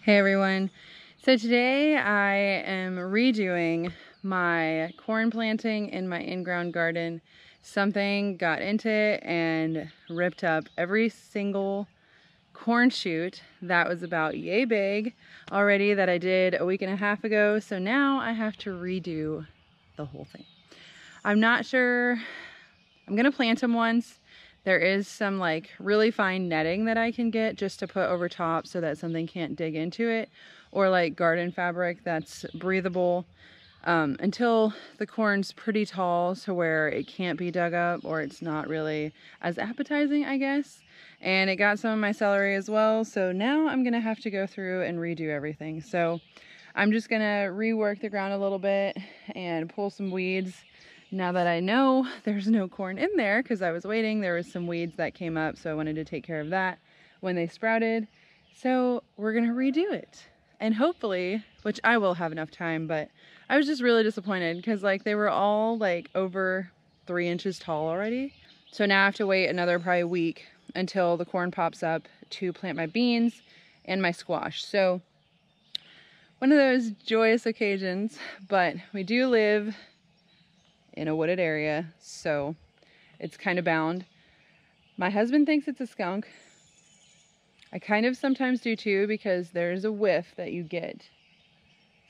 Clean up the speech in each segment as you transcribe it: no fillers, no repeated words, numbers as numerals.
Hey everyone. So today I am redoing my corn planting in my in-ground garden. Something got into it and ripped up every single corn shoot that was about yay big already that I did a week and a half ago. So now I have to redo the whole thing. I'm not sure. I'm gonna plant them once. There is some like really fine netting that I can get just to put over top so that something can't dig into it, or like garden fabric that's breathable until the corn's pretty tall to where it can't be dug up or it's not really as appetizing, I guess. And it got some of my celery as well. So now I'm gonna have to go through and redo everything. So I'm just gonna rework the ground a little bit and pull some weeds. Now that I know there's no corn in there, because I was waiting, there was some weeds that came up, so I wanted to take care of that when they sprouted. So we're gonna redo it. And hopefully, which I will have enough time, but I was just really disappointed because like they were all like over 3 inches tall already. So now I have to wait another probably week until the corn pops up to plant my beans and my squash. So one of those joyous occasions, but we do live in a wooded area, so it's kind of bound. My husband thinks it's a skunk. I kind of sometimes do too, because there's a whiff that you get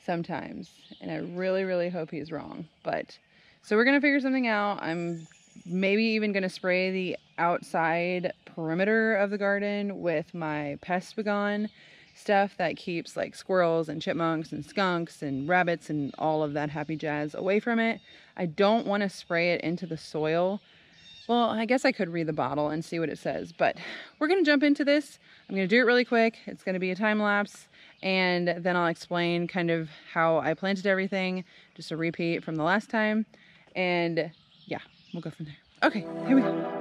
sometimes, and I really, really hope he's wrong. But so we're gonna figure something out. I'm maybe even gonna spray the outside perimeter of the garden with my pest begone stuff that keeps like squirrels and chipmunks and skunks and rabbits and all of that happy jazz away from it. I don't want to spray it into the soil. Well, I guess I could read the bottle and see what it says, but we're going to jump into this. I'm going to do it really quick. It's going to be a time lapse, and then I'll explain kind of how I planted everything, just a repeat from the last time. And yeah, we'll go from there. Okay, here we go.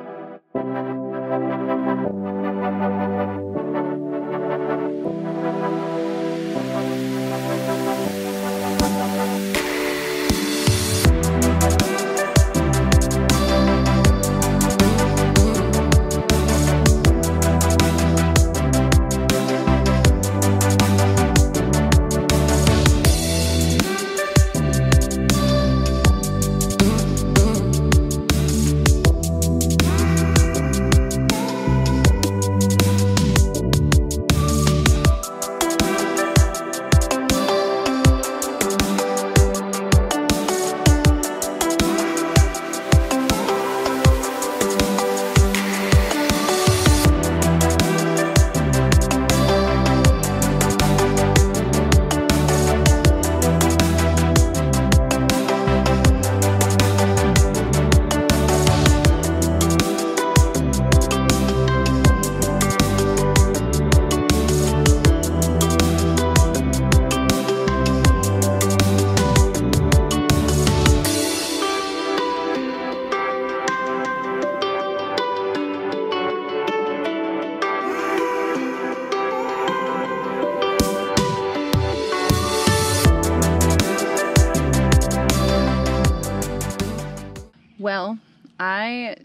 Well, I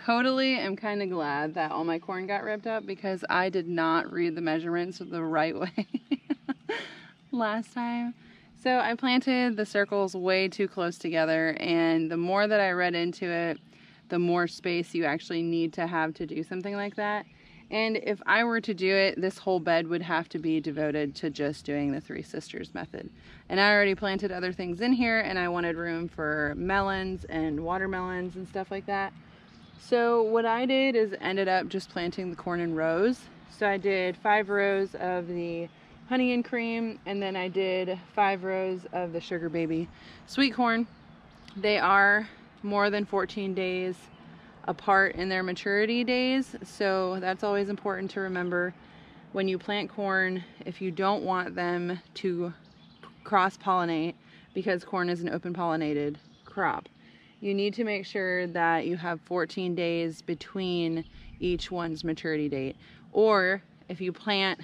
totally am kind of glad that all my corn got ripped up, because I did not read the measurements the right way last time. So I planted the circles way too close together, and the more that I read into it, the more space you actually need to have to do something like that. And if I were to do it, this whole bed would have to be devoted to just doing the Three Sisters method. And I already planted other things in here, and I wanted room for melons and watermelons and stuff like that. So what I did is ended up just planting the corn in rows. So I did 5 rows of the honey and cream, and then I did 5 rows of the sugar baby sweet corn. They are more than 14 days apart in their maturity days, so that's always important to remember when you plant corn. If you don't want them to cross-pollinate, because corn is an open pollinated crop, you need to make sure that you have 14 days between each one's maturity date. Or if you plant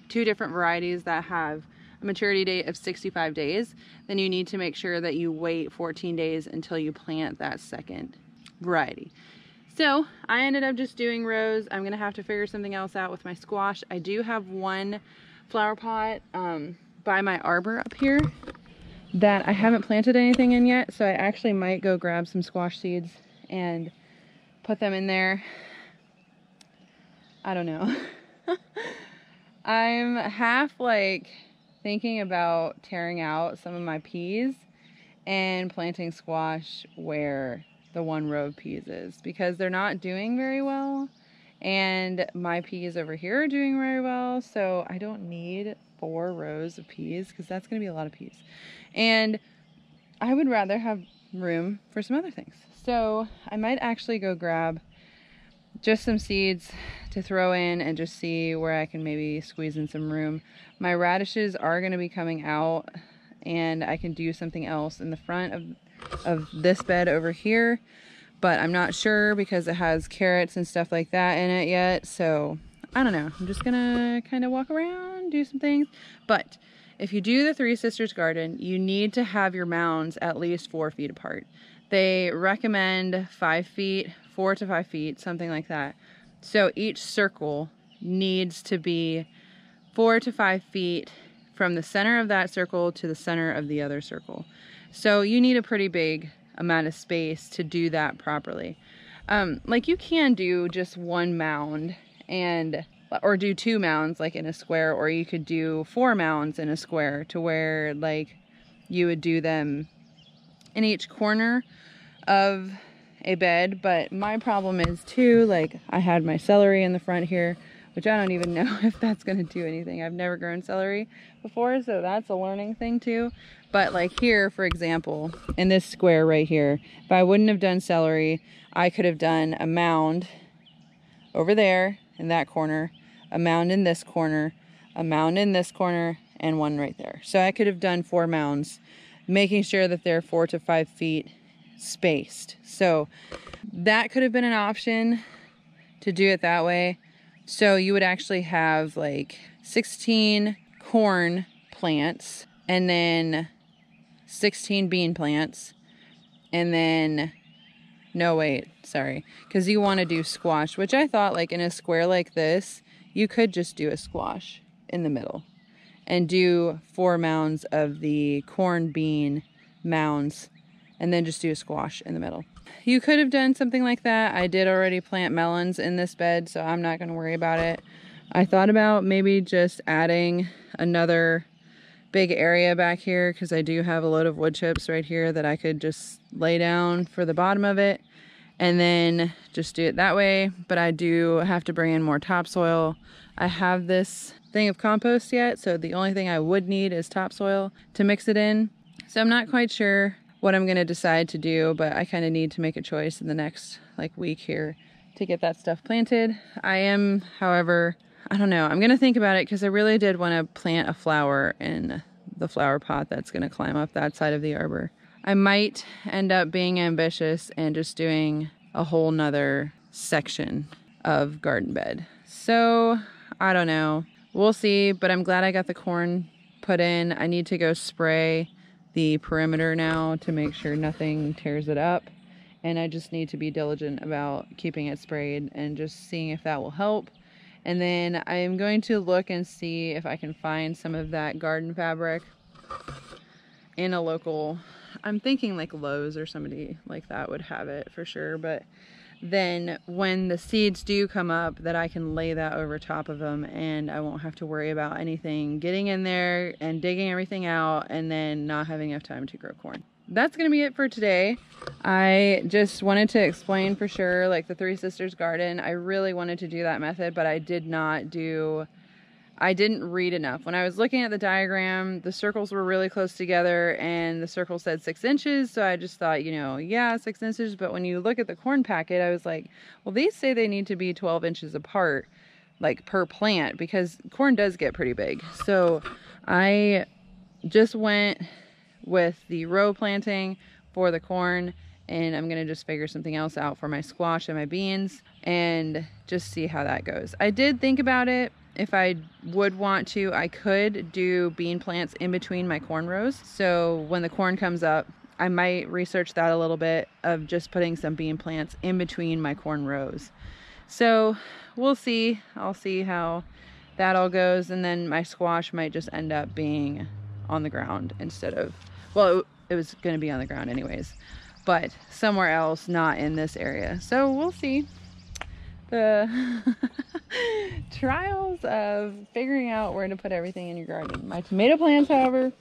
2 different varieties that have a maturity date of 65 days, then you need to make sure that you wait 14 days until you plant that second variety. So I ended up just doing rows. I'm gonna have to figure something else out with my squash. I do have one flower pot by my arbor up here that I haven't planted anything in yet, so I actually might go grab some squash seeds and put them in there. I don't know. I'm half like thinking about tearing out some of my peas and planting squash where the one row of peas is, because they're not doing very well, and my peas over here are doing very well, so I don't need 4 rows of peas because that's going to be a lot of peas, and I would rather have room for some other things. So I might actually go grab just some seeds to throw in and just see where I can maybe squeeze in some room. My radishes are going to be coming out, and I can do something else in the front of this bed over here, but I'm not sure because it has carrots and stuff like that in it yet, so I don't know. I'm just gonna kind of walk around, do some things. But if you do the Three Sisters garden, you need to have your mounds at least 4 feet apart. They recommend 5 feet, 4 to 5 feet, something like that. So each circle needs to be 4 to 5 feet from the center of that circle to the center of the other circle. So you need a pretty big amount of space to do that properly. Like you can do just 1 mound or do 2 mounds like in a square, or you could do 4 mounds in a square to where like you would do them in each corner of a bed. But my problem is too, like I had my celery in the front here, which I don't even know if that's going to do anything. I've never grown celery before, so that's a learning thing too. But like here, for example, in this square right here, if I wouldn't have done celery, I could have done a mound over there in that corner, a mound in this corner, a mound in this corner, and 1 right there. So I could have done 4 mounds, making sure that they're 4 to 5 feet spaced. So that could have been an option to do it that way. So you would actually have like 16 corn plants and then 16 bean plants, and then no, wait, sorry, because you want to do squash, which I thought like in a square like this you could just do a squash in the middle and do 4 mounds of the corn bean mounds and then just do a squash in the middle. You could have done something like that. I did already plant melons in this bed, so I'm not going to worry about it. I thought about maybe just adding another big area back here, because I do have a load of wood chips right here that I could just lay down for the bottom of it and then just do it that way. But I do have to bring in more topsoil. I have this thing of compost yet, so the only thing I would need is topsoil to mix it in. So I'm not quite sure what I'm going to decide to do, but I kind of need to make a choice in the next like week here to get that stuff planted. I am, however, I don't know, I'm going to think about it, because I really did want to plant a flower in the flower pot that's going to climb up that side of the arbor. I might end up being ambitious and just doing a whole nother section of garden bed. So I don't know, we'll see, but I'm glad I got the corn put in. I need to go spray the perimeter now to make sure nothing tears it up, and I just need to be diligent about keeping it sprayed and just seeing if that will help. And then I am going to look and see if I can find some of that garden fabric in a local, I'm thinking like Lowe's or somebody like that would have it for sure, but then when the seeds do come up, that I can lay that over top of them and I won't have to worry about anything getting in there and digging everything out and then not having enough time to grow corn. That's gonna be it for today. I just wanted to explain for sure, like the Three Sisters garden. I really wanted to do that method, but I didn't read enough. When I was looking at the diagram, the circles were really close together and the circle said 6 inches. So I just thought, you know, yeah, 6 inches. But when you look at the corn packet, I was like, well, these say they need to be 12 inches apart, like per plant, because corn does get pretty big. So I just went with the row planting for the corn, and I'm gonna just figure something else out for my squash and my beans and just see how that goes. I did think about it. If I would want to, I could do bean plants in between my corn rows. So when the corn comes up, I might research that a little bit of just putting some bean plants in between my corn rows. So we'll see. I'll see how that all goes, and then my squash might just end up being on the ground instead of, well, it was going to be on the ground anyways, but somewhere else, not in this area. So we'll see. The trials of figuring out where to put everything in your garden. My tomato plants, however,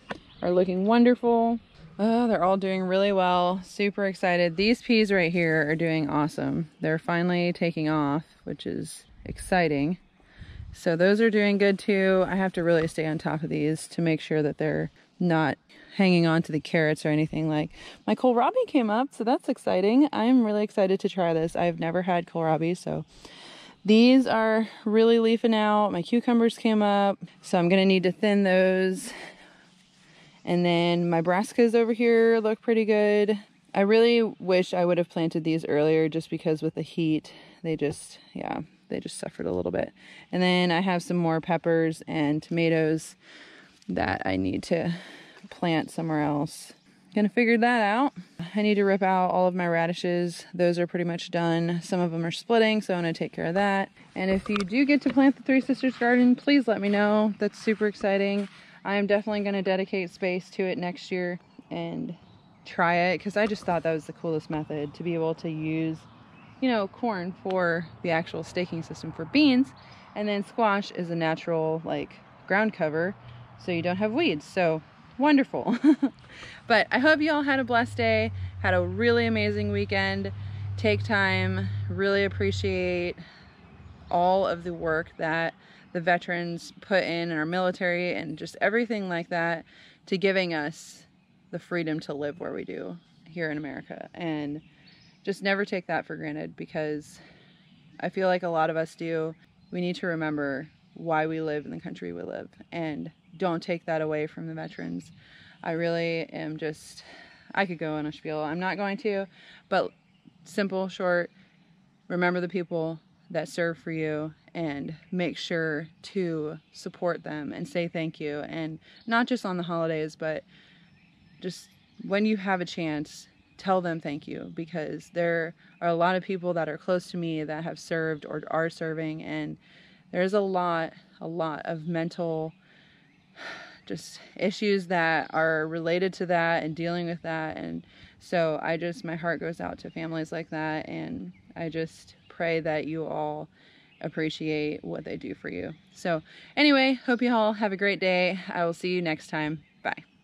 are looking wonderful. Oh, they're all doing really well. Super excited. These peas right here are doing awesome. They're finally taking off, which is exciting. So those are doing good too. I have to really stay on top of these to make sure that they're not hanging on to the carrots or anything. Like my kohlrabi came up, so that's exciting. I'm really excited to try this. I've never had kohlrabi, so these are really leafing out. My cucumbers came up, so I'm gonna need to thin those. And then my brassicas over here look pretty good. I really wish I would have planted these earlier, just because with the heat, they just suffered a little bit. And then I have some more peppers and tomatoes that I need to plant somewhere else. Gonna figure that out. I need to rip out all of my radishes. Those are pretty much done. Some of them are splitting, so I'm gonna take care of that. And if you do get to plant the Three Sisters garden, please let me know. That's super exciting. I am definitely gonna dedicate space to it next year and try it, because I just thought that was the coolest method, to be able to use, you know, corn for the actual staking system for beans, and then squash is a natural like ground cover, so you don't have weeds. So wonderful. But I hope you all had a blessed day, had a really amazing weekend. Take time, really appreciate all of the work that the veterans put in our military and just everything like that to giving us the freedom to live where we do here in America. And just never take that for granted, because I feel like a lot of us do. We need to remember why we live in the country we live, and don't take that away from the veterans. I really am just, I could go on a spiel. I'm not going to, but simple, short, remember the people that serve for you and make sure to support them and say thank you. And not just on the holidays, but just when you have a chance, tell them thank you, because there are a lot of people that are close to me that have served or are serving, and there's a lot of mental just issues that are related to that and dealing with that. And so my heart goes out to families like that, and I just pray that you all appreciate what they do for you. So anyway, hope you all have a great day. I will see you next time. Bye.